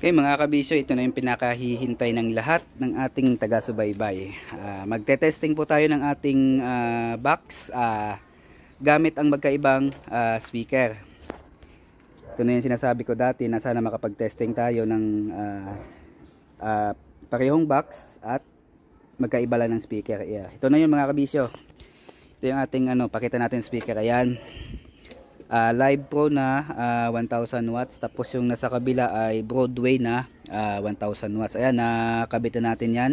Okay mga kabisyo, ito na yung pinakahihintay ng lahat ng ating taga-subaybay. Magte-testing po tayo ng ating box gamit ang magkaibang speaker. Ito na yung sinasabi ko dati na sana makapag-testing tayo ng parehong box at magkaiba lang ng speaker. Ito na yun mga kabisyo. Ito yung ating pakita natin speaker. Ayan. Live Pro na 1000 watts, tapos yung nasa kabila ay Broadway na 1000 watts. Ayan, nakabit na natin yan.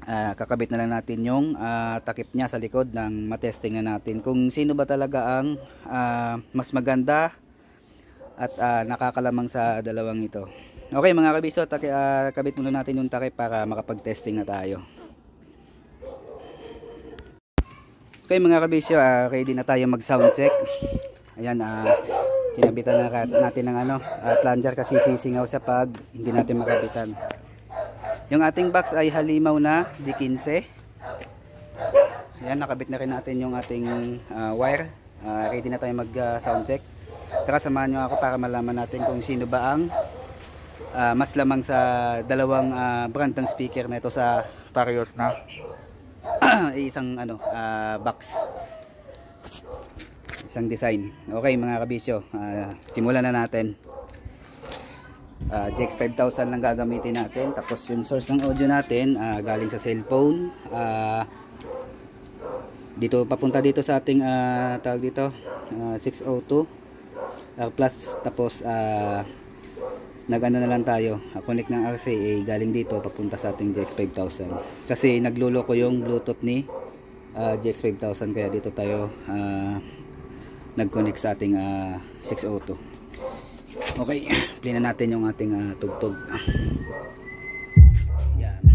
Kakabit na lang natin yung takip niya sa likod ng matesting na natin kung sino ba talaga ang mas maganda at nakakalamang sa dalawang ito. Okay mga kabiso, kabit muna natin yung takip para makapag-testing na tayo. Okay mga kabisyo, ready na tayo mag sound check. Ayan, kinabitan na natin ng plunger kasi sisingaw siya pag hindi natin makabitan. Yung ating box ay halimaw na D15. Ayan, nakabit na rin natin yung ating wire. Ready na tayo mag sound check. Tara, samahan nyo ako para malaman natin kung sino ba ang mas lamang sa dalawang brand ng speaker na ito sa parehas na isang box, isang design. Okay mga kabisyo, simulan na natin. GX 5000 lang gagamitin natin. Tapos yung source ng audio natin galing sa cellphone, dito papunta dito sa ating tawag dito 602 plus. Tapos nag-ano na lang tayo, connect ng RCA galing dito papunta sa ating GX 5000 kasi nagluloko yung Bluetooth ni GX 5000, kaya dito tayo nag-connect sa ating 602. Okay, play na natin yung ating tugtog. Yan.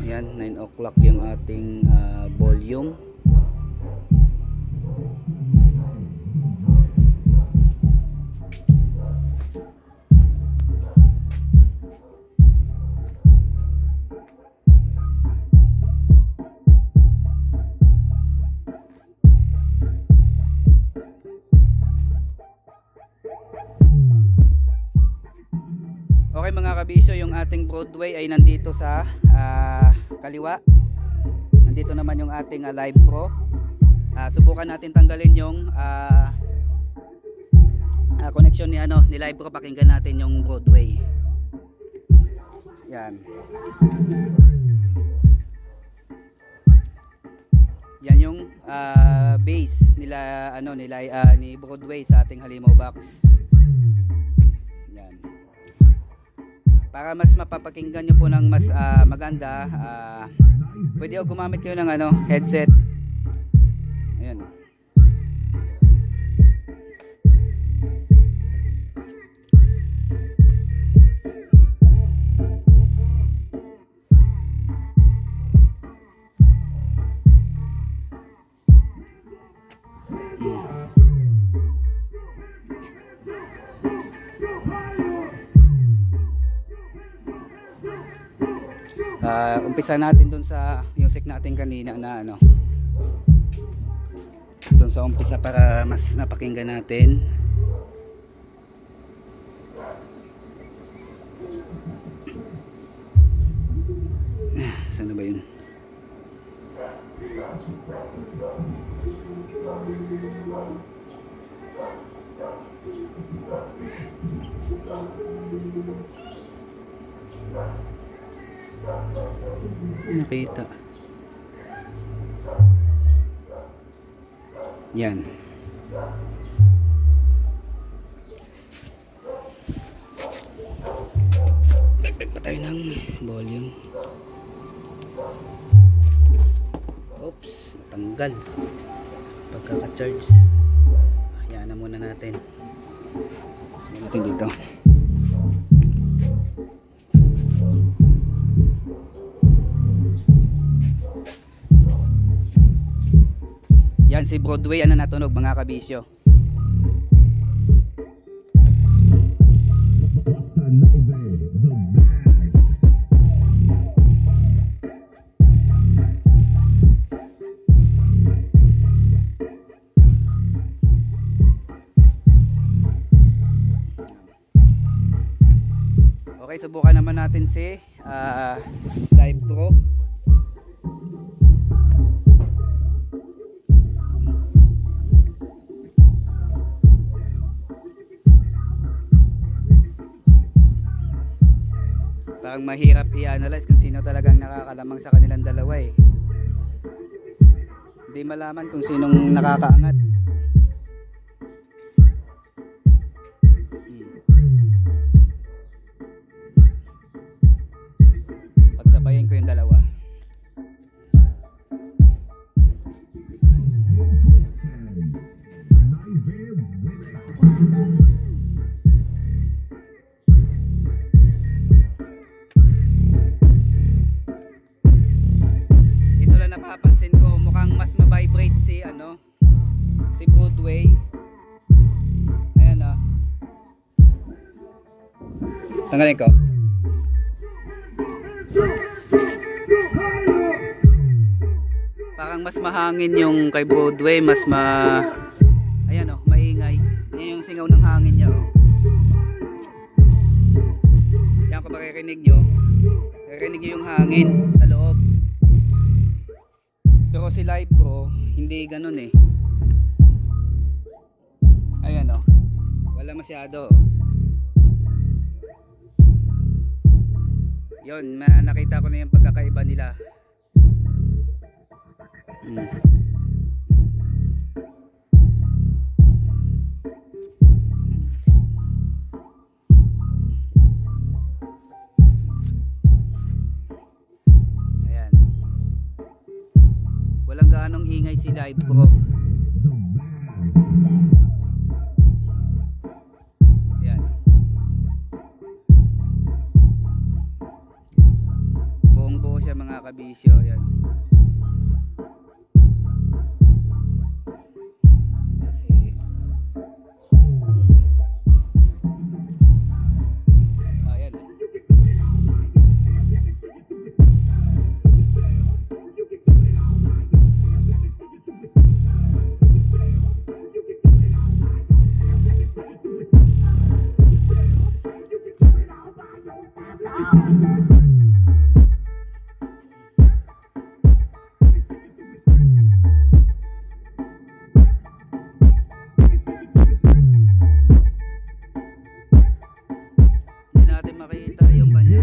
Ayan, 9 o'clock yung ating volume. Okay mga kabisyo, yung ating Broadway ay nandito sa kaliwa. Nandito naman yung ating Live Pro. Subukan natin tanggalin yung connection ni Live Pro. Pakinggan natin yung Broadway. Yan. Yan yung bass nila ni Broadway sa ating halimaw box. Yan. Para mas mapapakinggan nyo po ng mas maganda, pwede o gumamit kayo ng headset. Ayan. Umpisa natin dun sa music natin kanina na dun sa umpisa para mas mapakinggan natin. Saan ba yun? Nakita. Yan. Dagdag pa tayo ng volume. Oops, natanggal. Pagkaka-charge. Hayaan na muna natin. Sige natin dito. Yan si Broadway natunog mga kabisyo. Okay, subukan naman natin si Live Pro. Parang mahirap i-analyze kung sino talagang nakakalamang sa kanilang dalawa eh. Hindi malaman kung sinong nakakaangat. Pagsabayin ko yung dalawa. Ito lang napapansin ko, mukhang mas ma-vibrate si si Broadway. Ayan oh. Tanggalin ko. Parang mas mahangin yung kay Broadway, mas ayan oh, maingay. Yan yung singaw ng hangin niya oh. Yan kung maririnig nyo, maririnig nyo yung hangin sa loob. Pero si Live Pro hindi ganun eh. Ayan oh, wala masyado oh. Yun, nakita ko na yung pagkakaiba nila. Ayan. Walang gaanong ingay si Live Pro. Ayan. Buong buo siya mga kabisyo. Ayan. Makita yung kanya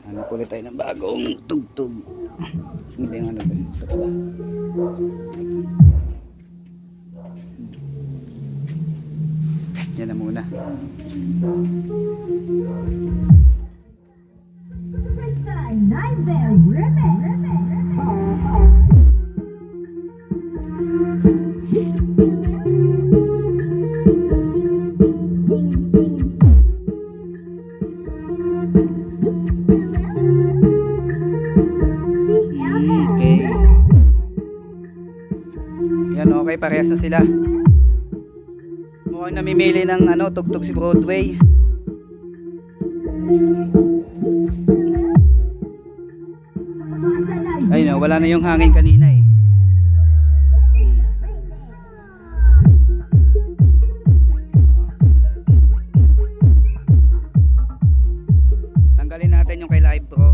hanap ulit tayo ng bagong tugtog. Hindi yung ba? Ito pala. Yan na muna. Yan, okay, parehas na sila. Mukhang namimili ng tugtog si Broadway. Ayun, wala na yung hangin kanina eh. Tanggalin natin yung kay Live Pro.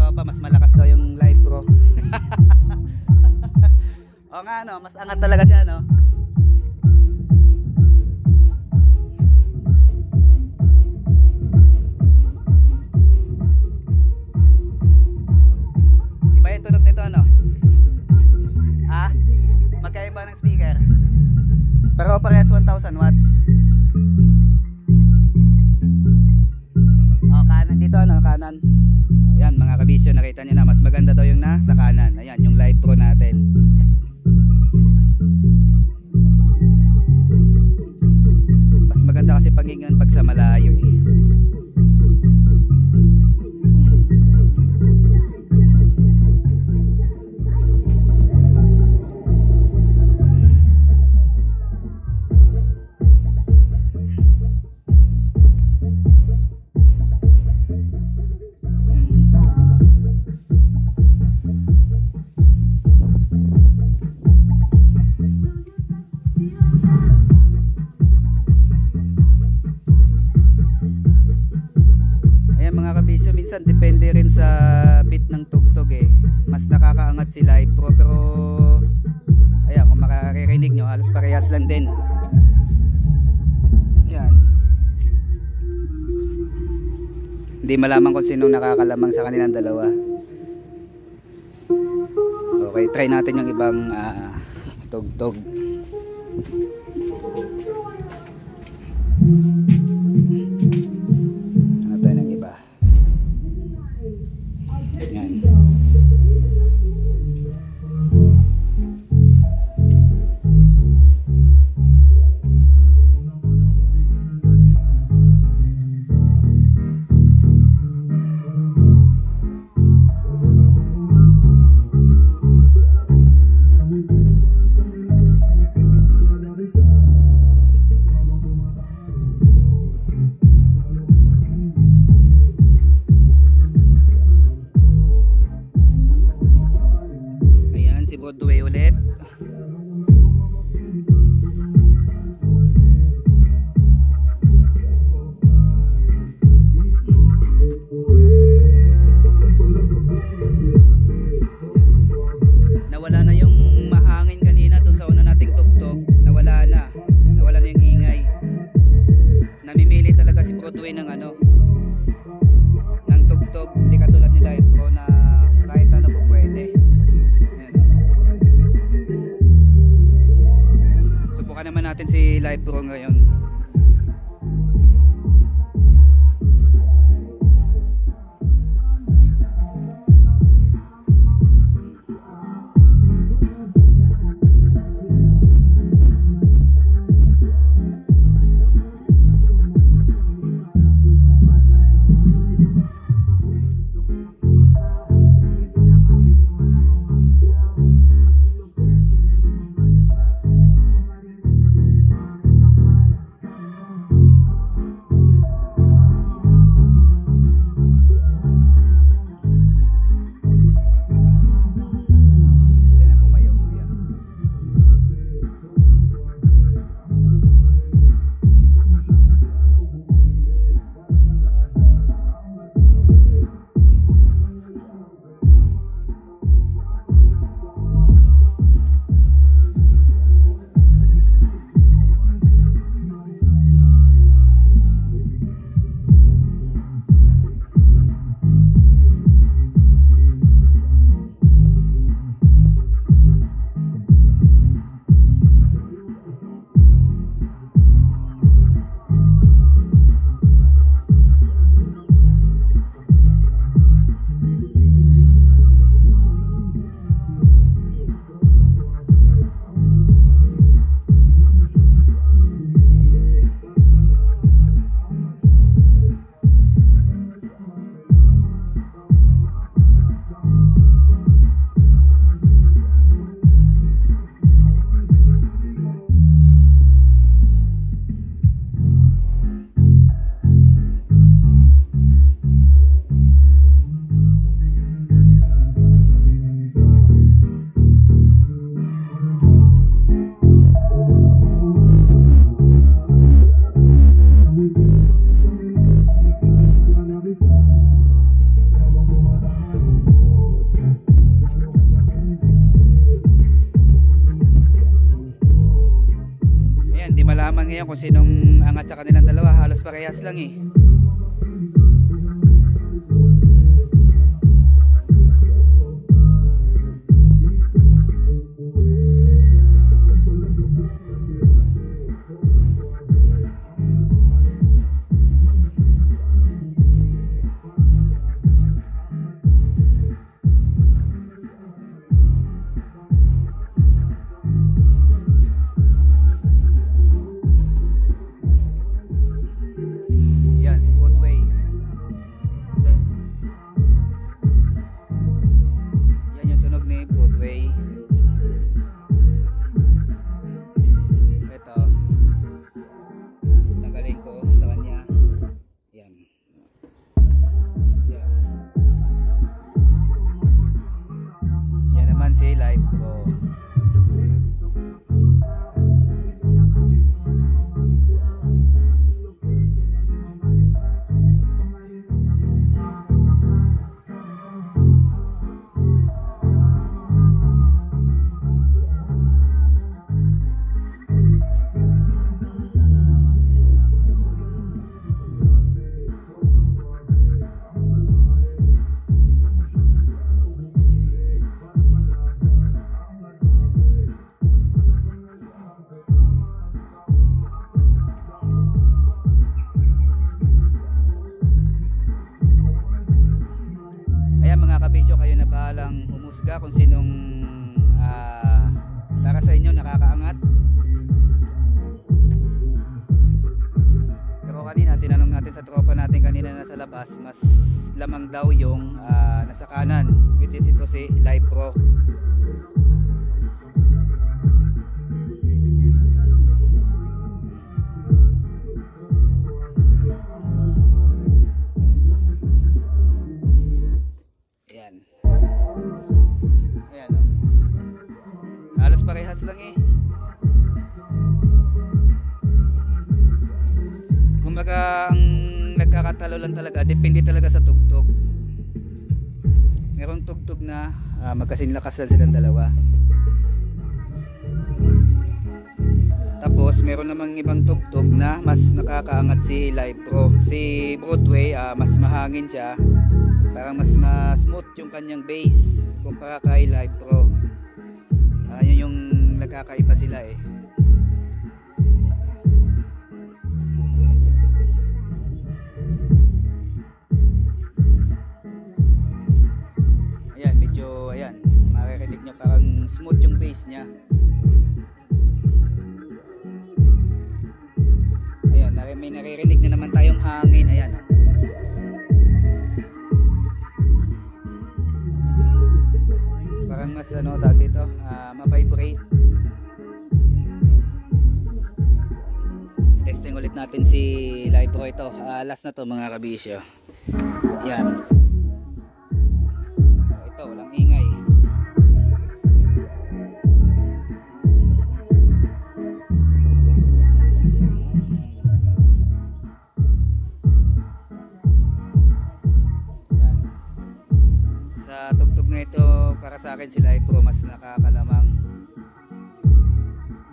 tropa, mas malakas daw yung Live Pro. O nga no, mas angat talaga siya no. Iba yung tunog nito ano? Ah? Magkaiba ng speaker? Pero parehas 1000 watts. O kanan dito ano, kanan. Ayan mga kabisyo, nakita nyo na mas maganda daw yung nasa kanan. Ayan yung Live Pro natin. Mas maganda kasi pakinggan pag sa malayo eh. Mga kabisyo, minsan depende rin sa beat ng tugtog eh. Mas nakakaangat si Live Pro, pero ayan, kung makaririnig nyo halos parehas lang din. Yan. Hindi malaman kung sinong nakakalamang sa kanilang dalawa. Okay, try natin yung ibang tugtog. Broadway ulit. Nawala na yung mahangin kanina dun sa una nating tugtog. Nawala na yung ingay. Namimili talaga si Broadway ng ano, ng tugtog. Hindi katulad ni Live Pro na kahit ano po pwede. Subukan naman natin si Live Pro ngayon. naman ngayon kung sinong angat sa kanilang dalawa, halos parehas lang eh. Si Live Pro. Kabisyo, kayo na bahalang humusga kung sinong para sa inyo nakakaangat. Pero kanina tinanong natin sa tropa natin kanina na sa labas, mas lamang daw yung nasa kanan, which is ito si Live Pro. Ayan o. Halos parehas lang eh. Kumbaga ang nagkakatalo lang talaga, depende talaga sa tugtog. Merong tugtog na magkasinlakas lang silang dalawa. Tapos meron namang ibang tugtog na mas nakakaangat si Live Pro. Si Broadway mas mahangin siya. Parang mas smooth yung kanyang bass kumpara kay Live Pro. Yun yung nagkakaiba sila eh. Ayan, medyo ayan, maririnig nyo parang smooth yung bass nya. Ayan, may naririnig na naman tayong hangin. Ayan oh. Parang mas tawag dito, ma-vibrate. Testing ulit natin si Live Pro ito. Last na to mga kabisyo. Yan. Ito, walang ingay. Yan. Sa tugtog na ito, para sa akin si Live Pro mas nakakalamang,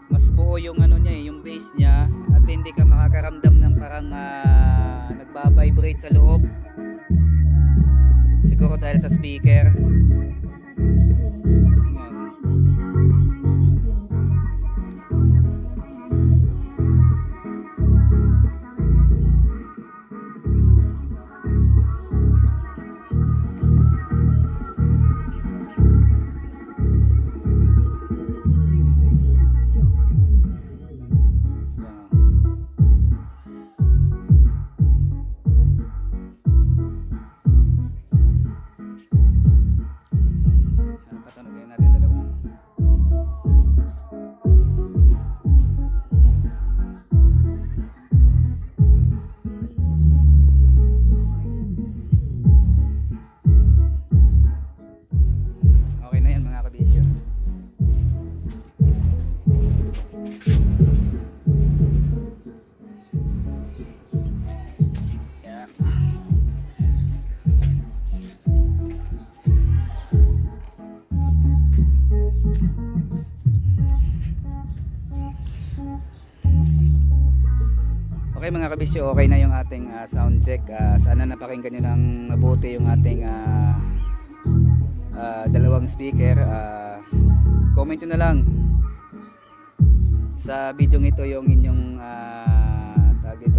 mas buo yung ano niya eh, yung bass niya, at hindi ka makakaramdam ng parang nagba-vibrate sa loob, siguro dahil sa speaker. Okay mga kabisyo, okay na yung ating sound check. Sana napakinggan nyo ng mabuti yung ating dalawang speaker. Comment nyo na lang sa video ito yung inyong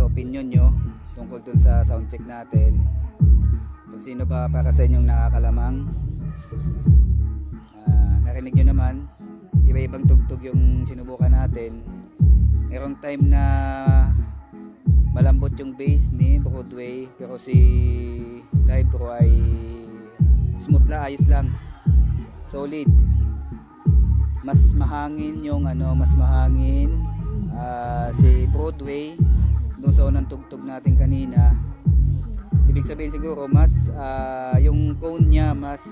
opinion nyo tungkol dun sa sound check natin. Kung sino pa para sa inyong nakakalamang. Narinig nyo naman, iba-ibang tugtog yung sinubukan natin. Merong time na malambot yung bass ni Broadway, pero si Live Pro ay smooth lang, ayos lang, solid. Mas mahangin yung mas mahangin si Broadway doon sa unang tugtog natin kanina. Ibig sabihin siguro mas yung cone niya mas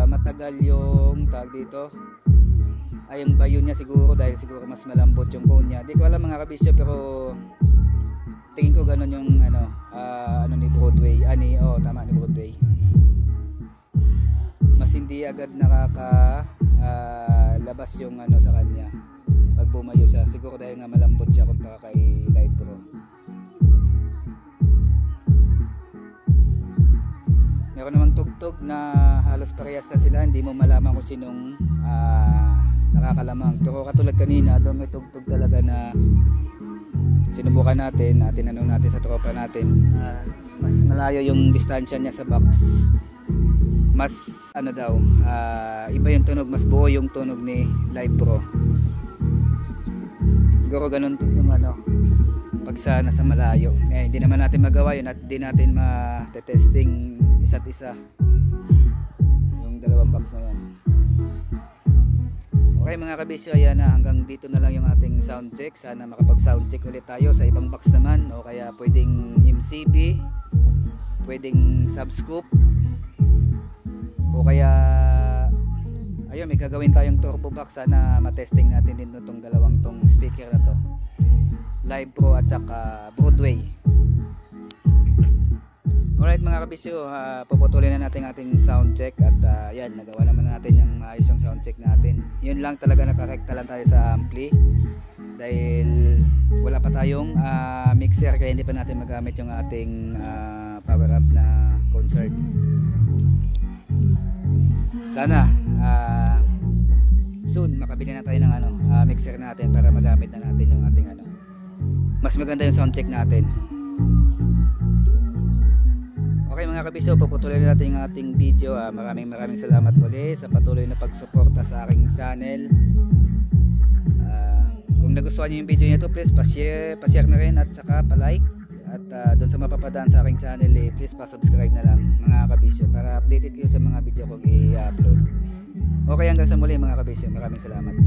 matagal yung tag dito. Ay yung bayo niya siguro, dahil siguro mas malambot yung cone niya. Di ko alam mga kabisyo, pero tingin ko ganun yung ni Broadway. Tama, ni Broadway. Mas hindi agad labas yung sa kanya pag bumayo siya. Siguro dahil nga malambot siya kumpara kay Live Pro. Meron namang tugtog na halos parehas na sila, hindi mo malaman kung sinong nakakalamang. Pero katulad kanina, doon may tugtog talaga na sinubukan natin, tinanong natin sa tropa natin, mas malayo yung distansya niya sa box. Mas iba yung tunog, mas buo yung tunog ni Live Pro. Siguro ganun yung pag nasa malayo. Hindi naman natin magawa yun at hindi natin ma-testing isa't isa yung dalawang box na yan. Okay mga kabisyo, ayan na, hanggang dito na lang yung ating sound check. Sana makapag sound check ulit tayo sa ibang box naman, o kaya pwedeng MCB, pwedeng subscoop, o kaya ayun, may gagawin tayong turbo box. Sana matesting natin din itong dalawang tong speaker na to, Live Pro at saka Broadway. Alright mga kabisyo, puputulin na natin ating sound check at yan, nagawa naman natin yung maayos yung sound check natin. Yun lang talaga, nakarekta lang tayo sa ampli dahil wala pa tayong mixer, kaya hindi pa natin magamit yung ating power amp na concert. Sana soon makabili na tayo ng mixer natin para magamit na natin yung ating mas maganda yung sound check natin. Okay mga kabisyo, puputulin natin yung ating video. Maraming salamat muli sa patuloy na pagsuporta sa aking channel. Kung nagustuhan nyo yung video nito, please pa-share na rin at saka pa-like. At doon sa mapapadaan sa aking channel, please pa-subscribe na lang mga kabisyo para updated kayo sa mga video kong i-upload. Okay, hanggang sa muli mga kabisyo, maraming salamat.